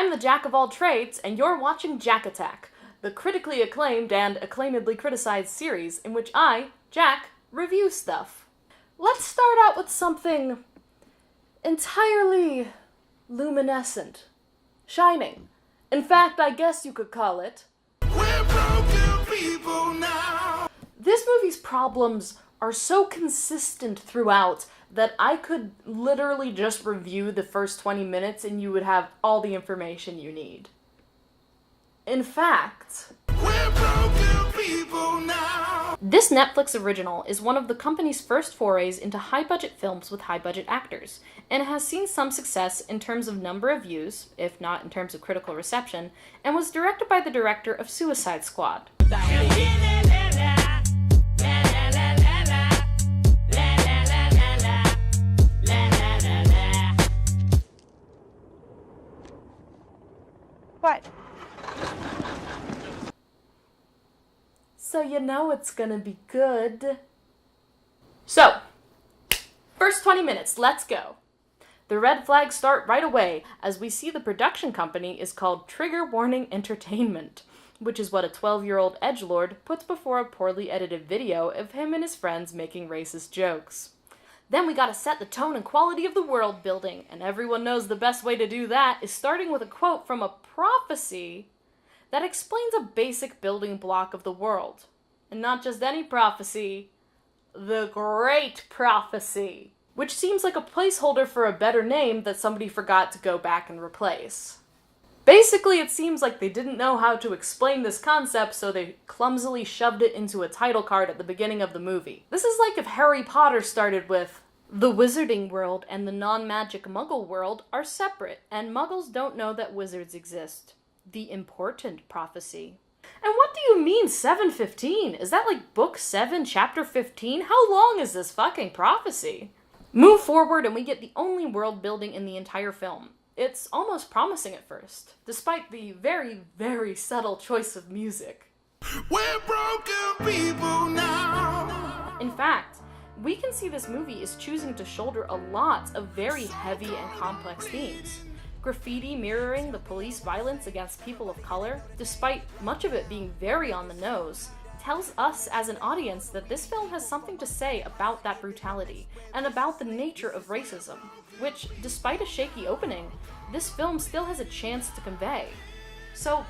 I'm the Jack of all trades, and you're watching Jack Attack, the critically acclaimed and acclaimedly criticized series in which I, Jack, review stuff. Let's start out with something entirely luminescent, shining. In fact, I guess you could call it... We're broken people now. This movie's problems are so consistent throughout that I could literally just review the first 20 minutes and you would have all the information you need. In fact, we're broken people now. This Netflix original is one of the company's first forays into high-budget films with high-budget actors, and has seen some success in terms of number of views, if not in terms of critical reception, and was directed by the director of Suicide Squad. What? So you know it's gonna be good. So, first 20 minutes, let's go. The red flags start right away, as we see the production company is called Trigger Warning Entertainment, which is what a 12-year-old edgelord puts before a poorly edited video of him and his friends making racist jokes. Then we gotta set the tone and quality of the world building, and everyone knows the best way to do that is starting with a quote from a prophecy that explains a basic building block of the world. And not just any prophecy, the Great Prophecy, which seems like a placeholder for a better name that somebody forgot to go back and replace. Basically, it seems like they didn't know how to explain this concept, so they clumsily shoved it into a title card at the beginning of the movie. This is like if Harry Potter started with, "The wizarding world and the non-magic muggle world are separate, and muggles don't know that wizards exist. The important prophecy." And what do you mean 7:15? Is that like book 7, chapter 15? How long is this fucking prophecy? Move forward and we get the only world building in the entire film. It's almost promising at first, despite the very, very subtle choice of music. We're broken people now. In fact, we can see this movie is choosing to shoulder a lot of very heavy and complex themes. Graffiti mirroring the police violence against people of color, despite much of it being very on the nose, tells us as an audience that this film has something to say about that brutality, and about the nature of racism, which, despite a shaky opening, this film still has a chance to convey. So,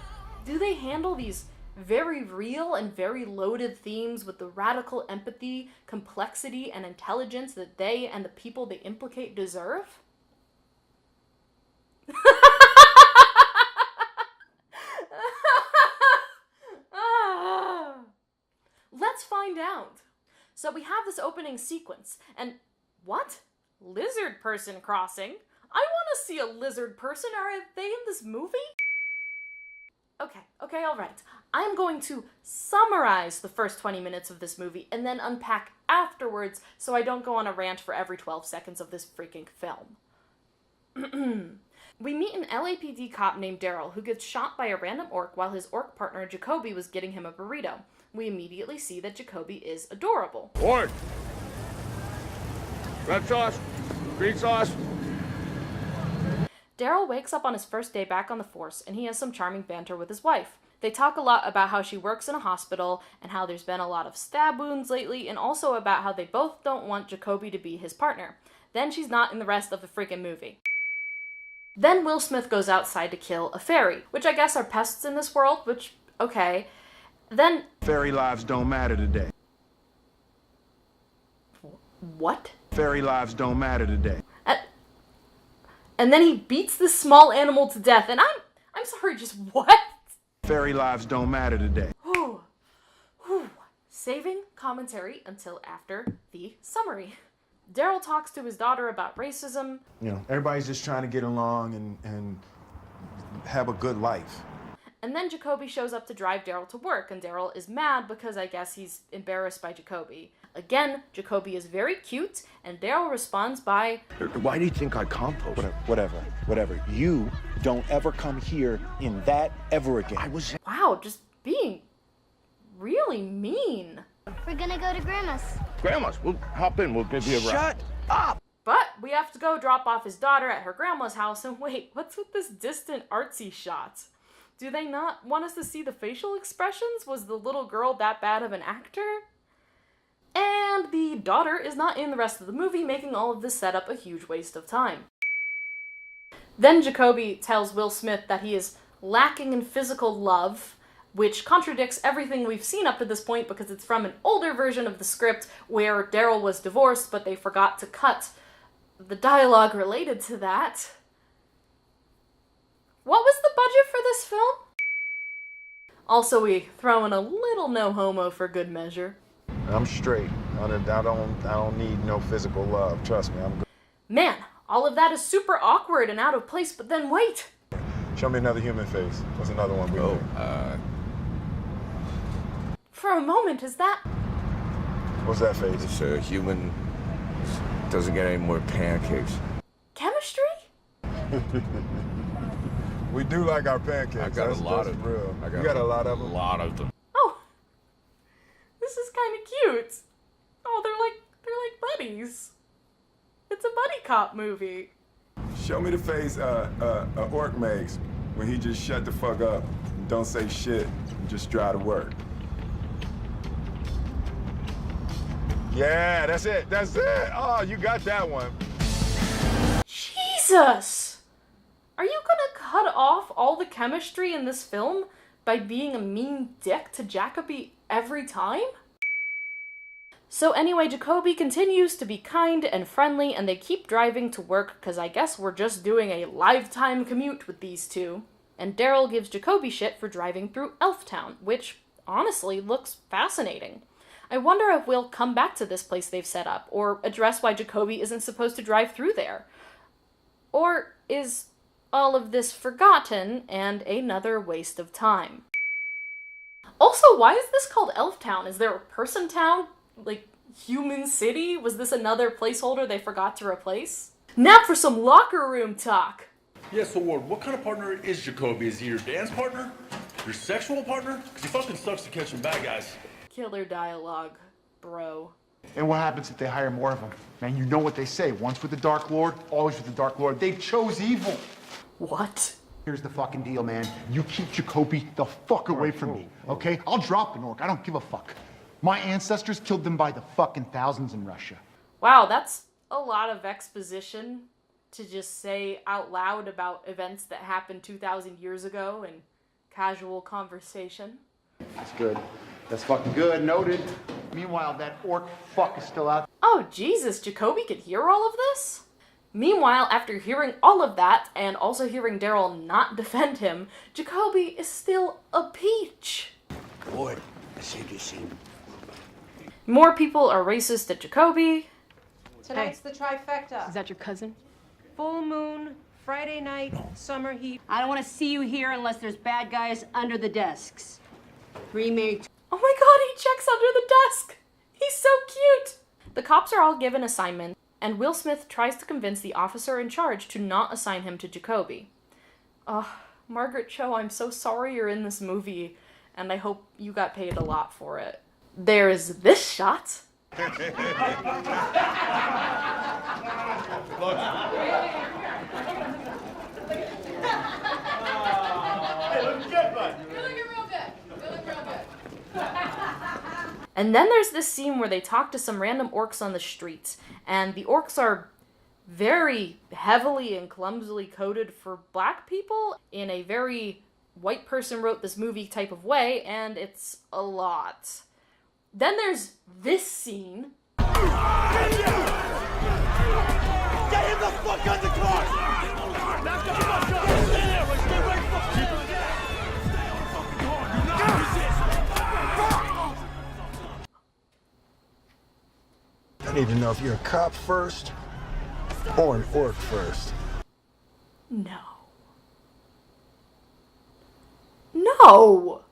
do they handle these very real and very loaded themes with the radical empathy, complexity, and intelligence that they and the people they implicate deserve? Let's find out. So we have this opening sequence, and what? Lizard person crossing? I want to see a lizard person. Are they in this movie? Okay, alright. I'm going to summarize the first 20 minutes of this movie and then unpack afterwards so I don't go on a rant for every 12 seconds of this freaking film. We meet an LAPD cop named Daryl who gets shot by a random orc while his orc partner Jacoby was getting him a burrito. We immediately see that Jacoby is adorable. Orc! Red sauce, green sauce. Daryl wakes up on his first day back on the force, and he has some charming banter with his wife. They talk a lot about how she works in a hospital, and how there's been a lot of stab wounds lately, and also about how they both don't want Jacoby to be his partner. Then she's not in the rest of the freaking movie. Then Will Smith goes outside to kill a fairy, which I guess are pests in this world, which, okay. Then... Fairy lives don't matter today. What? Fairy lives don't matter today. And then he beats this small animal to death, and I'm sorry, just what? Fairy lives don't matter today. Whew. Saving commentary until after the summary. Daryl talks to his daughter about racism. You know, everybody's just trying to get along and have a good life. And then Jacoby shows up to drive Daryl to work, and Daryl is mad because I guess he's embarrassed by Jacoby. Again, Jacoby is very cute, and Daryl responds by... Why do you think I compost? Whatever. You don't ever come here in that ever again. Wow, just being really mean. We're gonna go to Grandma's. Grandma's, we'll hop in, we'll give you a ride. Shut up! But we have to go drop off his daughter at her grandma's house, and wait, what's with this distant artsy shot? Do they not want us to see the facial expressions? Was the little girl that bad of an actor? And the daughter is not in the rest of the movie, making all of this setup a huge waste of time. Then Jacoby tells Will Smith that he is lacking in physical love, which contradicts everything we've seen up to this point because it's from an older version of the script where Daryl was divorced, but they forgot to cut the dialogue related to that. What was the budget for this film? Also, we throw in a little no homo for good measure. I'm straight. I don't need no physical love. Trust me, I'm good. Man, all of that is super awkward and out of place, but then wait! Show me another human face. What's another one we made? For a moment, is that... What's that face? It's a human doesn't get any more pancakes. chemistry? We do like our pancakes. I got a lot That's of real. them. You got a lot of them? A lot of them. Oh, this is kind of cute. Oh, they're like buddies. It's a buddy cop movie. Show me the face a orc makes when he just shut the fuck up and don't say shit and just drive to work. Yeah, that's it. That's it. Oh, you got that one. Jesus! Are you gonna cut off all the chemistry in this film by being a mean dick to Jacoby every time? So anyway, Jacoby continues to be kind and friendly, and they keep driving to work because I guess we're just doing a lifetime commute with these two. And Daryl gives Jacoby shit for driving through Elftown, which honestly looks fascinating. I wonder if we'll come back to this place they've set up, or address why Jacoby isn't supposed to drive through there. Or is all of this forgotten and another waste of time? Also, why is this called Elftown? Is there a person town? Like, human city? Was this another placeholder they forgot to replace? Now for some locker room talk! Yeah, so Ward, what kind of partner is Jacoby? Is he your dance partner? Your sexual partner? Because he fucking sucks at catching bad guys. Killer dialogue, bro. And what happens if they hire more of them? Man, you know what they say. Once with the Dark Lord, always with the Dark Lord. They chose evil. What? Here's the fucking deal, man. You keep Jacoby the fuck away from me, okay? I'll drop an orc. I don't give a fuck. My ancestors killed them by the fucking thousands in Russia. Wow, that's a lot of exposition to just say out loud about events that happened 2,000 years ago in casual conversation. That's good. That's fucking good. Noted. Meanwhile, that orc fuck is still out. Oh, Jesus, Jacoby could hear all of this? Meanwhile, after hearing all of that, and also hearing Daryl not defend him, Jacoby is still a peach. Boy, I said you seen. More people are racist at Jacoby. Tonight's the trifecta. Is that your cousin? Full moon, Friday night, summer heat. I don't want to see you here unless there's bad guys under the desks. Remarried. Oh my god, he checks under the desk! He's so cute! The cops are all given assignments, and Will Smith tries to convince the officer in charge to not assign him to Jacoby. Margaret Cho, I'm so sorry you're in this movie, and I hope you got paid a lot for it. There's this shot. And then there's this scene where they talk to some random orcs on the streets, and the orcs are very heavily and clumsily coded for black people in a very white person wrote this movie type of way, and it's a lot. Then there's this scene. Get him the fuck on the car! I need to know if you're a cop first or an orc first. No. No!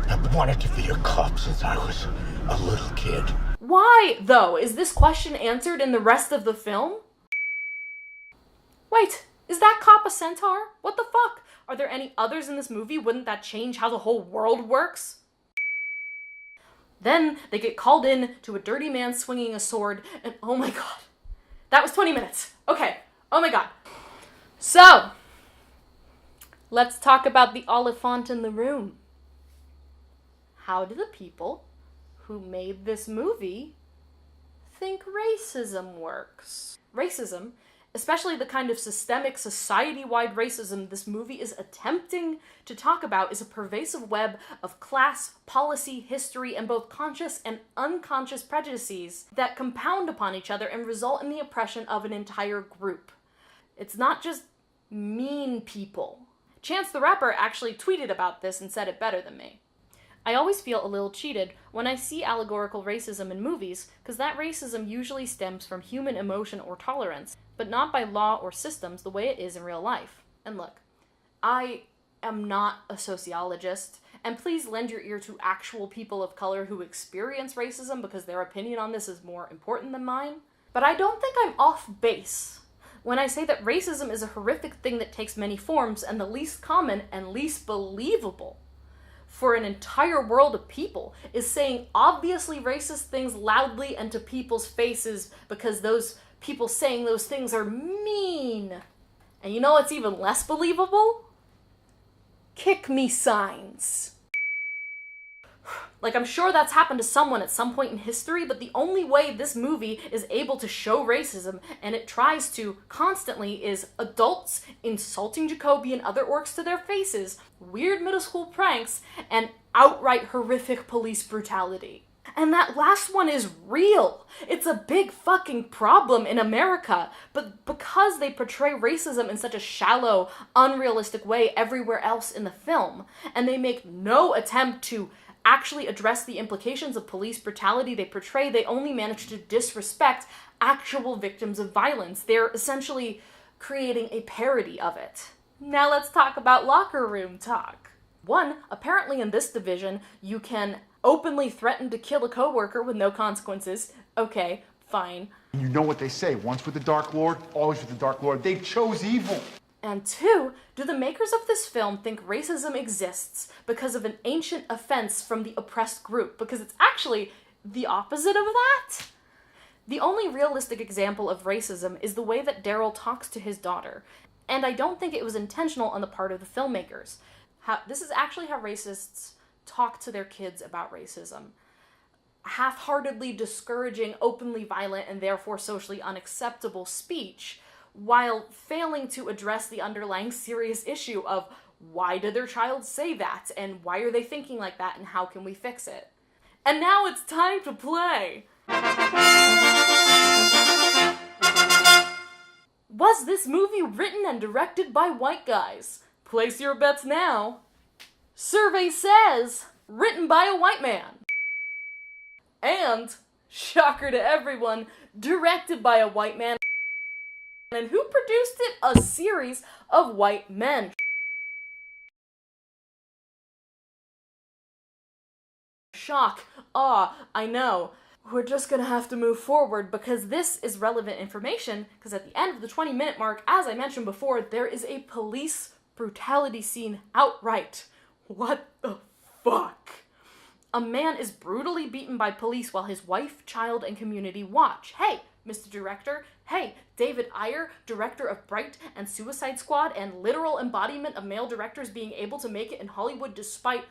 I've wanted to be a cop since I was a little kid. Why, though? Is this question answered in the rest of the film? Wait, is that cop a centaur? What the fuck? Are there any others in this movie? Wouldn't that change how the whole world works? Then they get called in to a dirty man swinging a sword, and oh my god, That was 20 minutes. Okay. Oh my god. So, let's talk about the elephant in the room. How do the people who made this movie think racism works? Racism, especially the kind of systemic, society-wide racism this movie is attempting to talk about, is a pervasive web of class, policy, history, and both conscious and unconscious prejudices that compound upon each other and result in the oppression of an entire group. It's not just mean people. Chance the Rapper actually tweeted about this and said it better than me. I always feel a little cheated when I see allegorical racism in movies, because that racism usually stems from human emotion or tolerance, but not by law or systems the way it is in real life. And look, I am not a sociologist, and please lend your ear to actual people of color who experience racism because their opinion on this is more important than mine. But I don't think I'm off base when I say that racism is a horrific thing that takes many forms, and the least common and least believable for an entire world of people is saying obviously racist things loudly and to people's faces because those people saying those things are mean. And you know what's even less believable? Kick me signs. Like, I'm sure that's happened to someone at some point in history, but the only way this movie is able to show racism, and it tries to constantly, is adults insulting Jacoby and other orcs to their faces, weird middle school pranks, and outright horrific police brutality. And that last one is real. It's a big fucking problem in America. But because they portray racism in such a shallow, unrealistic way everywhere else in the film, and they make no attempt to actually address the implications of police brutality they portray, they only manage to disrespect actual victims of violence. They're essentially creating a parody of it. Now let's talk about locker room talk. One, apparently in this division, you can openly threaten to kill a coworker with no consequences. Okay, fine. You know what they say, once with the Dark Lord, always with the Dark Lord. They chose evil. And two, do the makers of this film think racism exists because of an ancient offense from the oppressed group? Because it's actually the opposite of that. The only realistic example of racism is the way that Daryl talks to his daughter. And I don't think it was intentional on the part of the filmmakers. This is actually how racists talk to their kids about racism. Half-heartedly discouraging openly violent and therefore socially unacceptable speech, while failing to address the underlying serious issue of why did their child say that, and why are they thinking like that, and how can we fix it? And now it's time to play! Was this movie written and directed by white guys? Place your bets now. Survey says, written by a white man. And, shocker to everyone, directed by a white man. And who produced it? A series of white men. Shock, awe, I know. We're just gonna have to move forward because this is relevant information, because at the end of the 20-minute mark, as I mentioned before, there is a police brutality scene outright. What the fuck? A man is brutally beaten by police while his wife, child, and community watch. Hey, Mr. Director. Hey, David Ayer, director of Bright and Suicide Squad, and literal embodiment of male directors being able to make it in Hollywood despite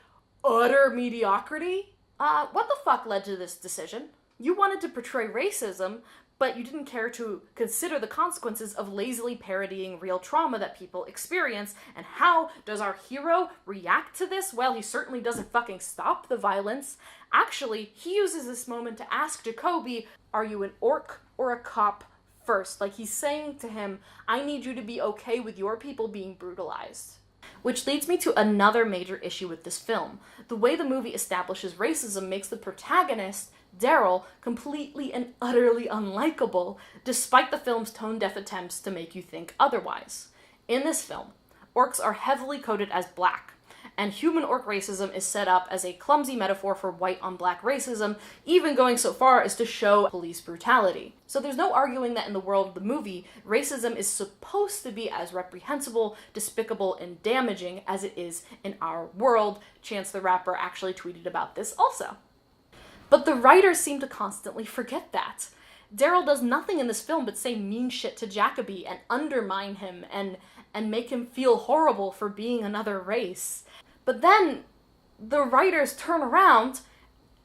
utter mediocrity? What the fuck led to this decision? You wanted to portray racism, but you didn't care to consider the consequences of lazily parodying real trauma that people experience. And how does our hero react to this? Well, he certainly doesn't fucking stop the violence. Actually, he uses this moment to ask Jacoby, are you an orc or a cop first? Like, he's saying to him, I need you to be okay with your people being brutalized. Which leads me to another major issue with this film. The way the movie establishes racism makes the protagonist, Daryl, completely and utterly unlikable, despite the film's tone-deaf attempts to make you think otherwise. In this film, orcs are heavily coded as black, and human orc racism is set up as a clumsy metaphor for white-on-black racism, even going so far as to show police brutality. So there's no arguing that in the world of the movie, racism is supposed to be as reprehensible, despicable, and damaging as it is in our world. Chance the Rapper actually tweeted about this also. But the writers seem to constantly forget that. Daryl does nothing in this film but say mean shit to Jacoby and undermine him and make him feel horrible for being another race. But then the writers turn around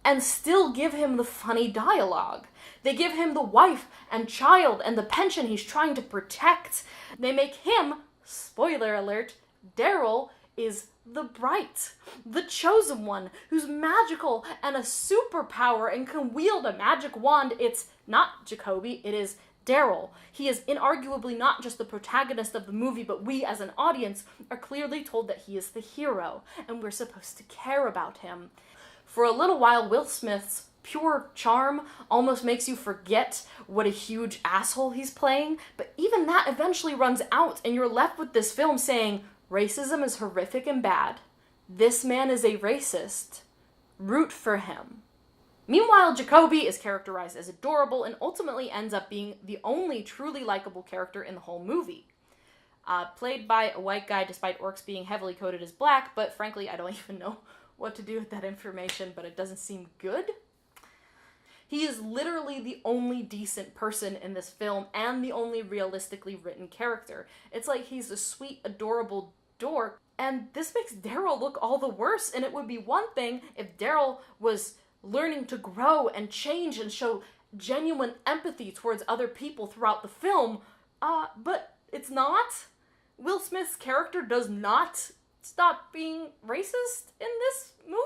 and still give him the funny dialogue. They give him the wife and child and the pension he's trying to protect. They make him, spoiler alert, Daryl is the bright, the chosen one, who's magical and a superpower and can wield a magic wand. It's not Jacoby, it is Daryl. He is inarguably not just the protagonist of the movie, but we as an audience are clearly told that he is the hero, and we're supposed to care about him. For a little while, Will Smith's pure charm almost makes you forget what a huge asshole he's playing, but even that eventually runs out, and you're left with this film saying, racism is horrific and bad. This man is a racist. Root for him. Meanwhile, Jacoby is characterized as adorable and ultimately ends up being the only truly likable character in the whole movie. Played by a white guy despite orcs being heavily coded as black, but frankly, I don't even know what to do with that information, but it doesn't seem good. He is literally the only decent person in this film and the only realistically written character. It's like he's a sweet, adorable dork, and this makes Daryl look all the worse, and it would be one thing if Daryl was learning to grow and change and show genuine empathy towards other people throughout the film, but it's not. Will Smith's character does not stop being racist in this movie.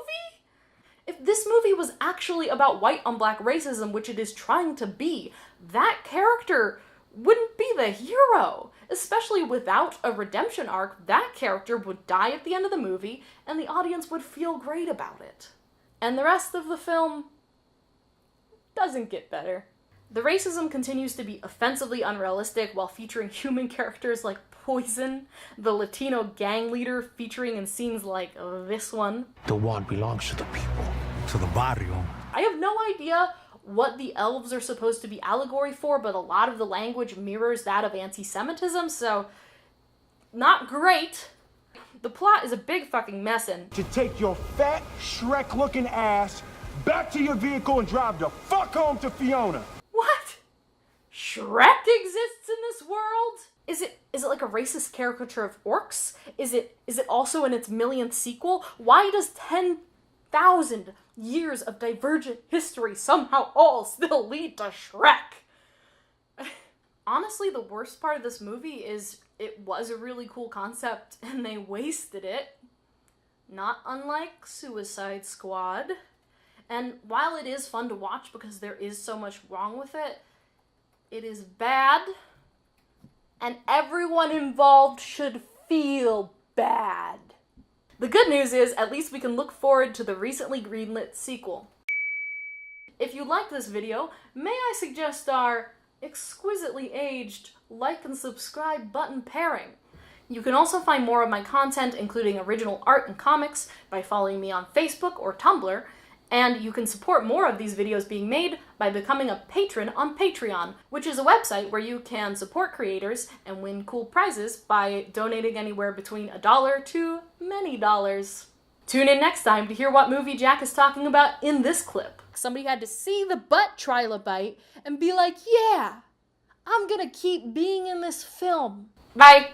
If this movie was actually about white on black racism, which it is trying to be, that character wouldn't be the hero. Especially without a redemption arc, that character would die at the end of the movie, and the audience would feel great about it. And the rest of the film doesn't get better. The racism continues to be offensively unrealistic while featuring human characters like Poison, the Latino gang leader featuring in scenes like this one. The wand belongs to the people, to the barrio. I have no idea what the elves are supposed to be allegory for, but a lot of the language mirrors that of anti-Semitism, so not great. The plot is a big fucking mess and To take your fat, Shrek-looking ass back to your vehicle and drive the fuck home to Fiona. What? Shrek exists in this world? Is it like a racist caricature of orcs? Is it also in its millionth sequel? Why does 10,000 years of divergent history somehow all still lead to Shrek? Honestly, the worst part of this movie is it was a really cool concept and they wasted it. Not unlike Suicide Squad. And while it is fun to watch because there is so much wrong with it, it is bad. And everyone involved should feel bad. The good news is, at least we can look forward to the recently greenlit sequel. If you like this video, may I suggest our exquisitely aged like and subscribe button pairing. You can also find more of my content, including original art and comics, by following me on Facebook or Tumblr, and you can support more of these videos being made by becoming a patron on Patreon, which is a website where you can support creators and win cool prizes by donating anywhere between $1 to many dollars. Tune in next time to hear what movie Jack is talking about in this clip. Somebody had to see the butt trilobite and be like, yeah, I'm gonna keep being in this film. Bye!